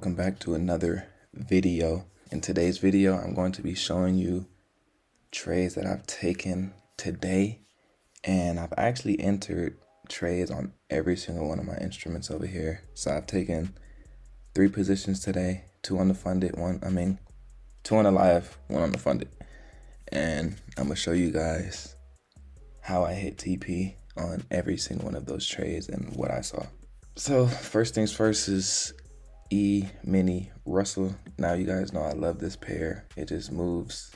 welcome back to another video. In today's video, I'm going to be showing you trades that I've taken today, and I've actually entered trades on every single one of my instruments over here. So I've taken 3 positions today, 2 on the funded, 2 on the live, 1 on the funded. And I'm gonna show you guys how I hit TP on every single one of those trades and what I saw. So first things first is E-mini Russell. Now you guys know I love this pair. It just moves.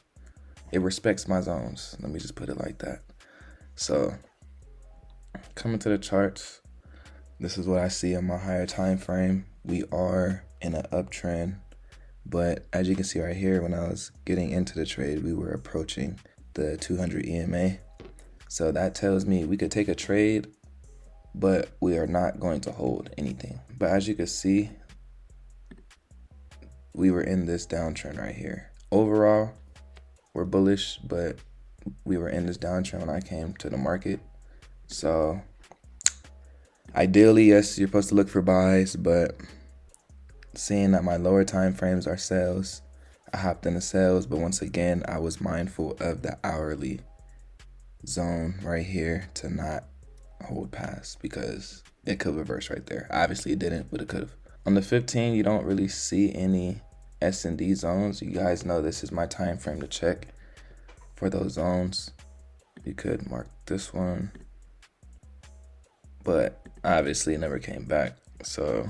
It respects my zones. Let me just put it like that. So coming to the charts, this is what I see on my higher time frame. We are in an uptrend, but as you can see right here, when I was getting into the trade, we were approaching the 200 EMA. So that tells me we could take a trade, but we are not going to hold anything. But as you can see, we were in this downtrend right here. Overall, we're bullish, but we were in this downtrend when I came to the market. So ideally, yes, you're supposed to look for buys, but seeing that my lower time frames are sells, I hopped into sales. But once again, I was mindful of the hourly zone right here to not hold past, because it could reverse right there. Obviously it didn't, but it could have. On the 15, you don't really see any S&D zones. You guys know this is my time frame to check for those zones. You could mark this one, but obviously it never came back. So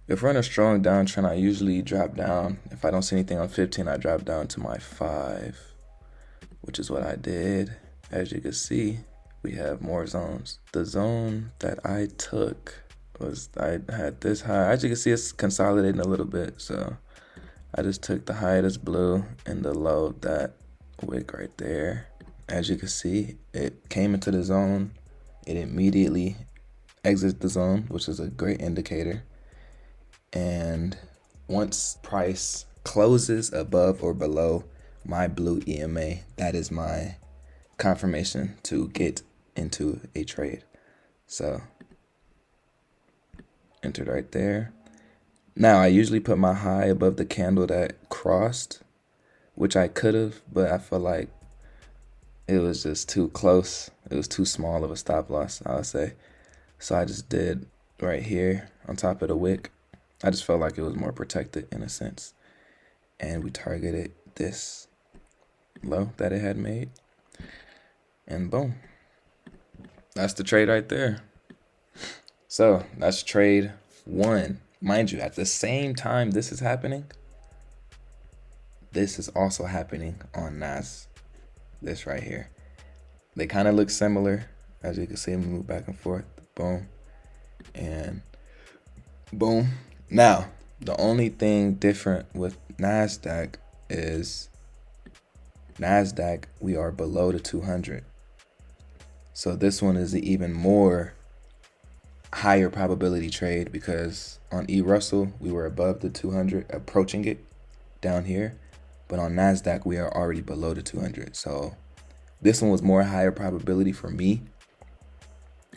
if we're in a strong downtrend, I usually drop down. If I don't see anything on 15, I drop down to my 5, which is what I did. As you can see, we have more zones. The zone that I took was, I had this high. As you can see, it's consolidating a little bit. So I just took the high that's blue and the low, that wick right there. As you can see, it came into the zone. It immediately exits the zone, which is a great indicator. And once price closes above or below my blue EMA, that is my confirmation to get into a trade. So entered right there. Now I usually put my high above the candle that crossed, which I could have, but I feel like it was just too close. It was too small of a stop loss, I would say. So I just did right here on top of the wick. I just felt like it was more protected in a sense. And we targeted this low that it had made. And boom. That's the trade right there. So that's trade 1. Mind you, at the same time this is happening, this is also happening on NAS. This right here. They kind of look similar. As you can see, we move back and forth. Boom. And boom. Now, the only thing different with NASDAQ is NASDAQ, we are below the 200. So this one is an even more higher probability trade, because on E-Russell, we were above the 200, approaching it down here. But on NASDAQ, we are already below the 200. So this one was more higher probability for me.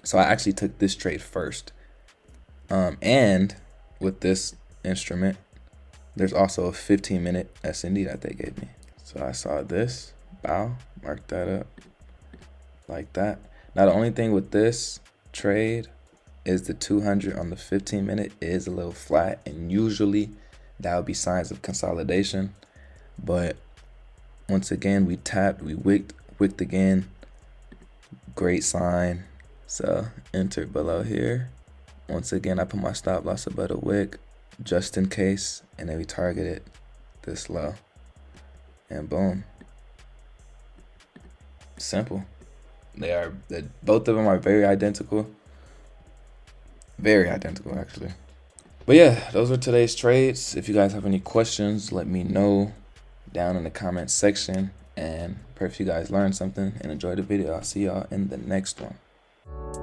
So I actually took this trade first. And with this instrument, there's also a 15-minute S&D that they gave me. So I saw this, bow, mark that up like that. Now the only thing with this trade is the 200 on the 15-minute is a little flat, and usually that would be signs of consolidation. But once again, we tapped, we wicked again, great sign. So enter below here. Once again, I put my stop loss above the wick just in case, and then we targeted this low, and boom. Simple. Both of them are very identical actually. But yeah, those are today's trades. If you guys have any questions, let me know down in the comments section, and pray if you guys learned something and enjoyed the video. I'll see y'all in the next one.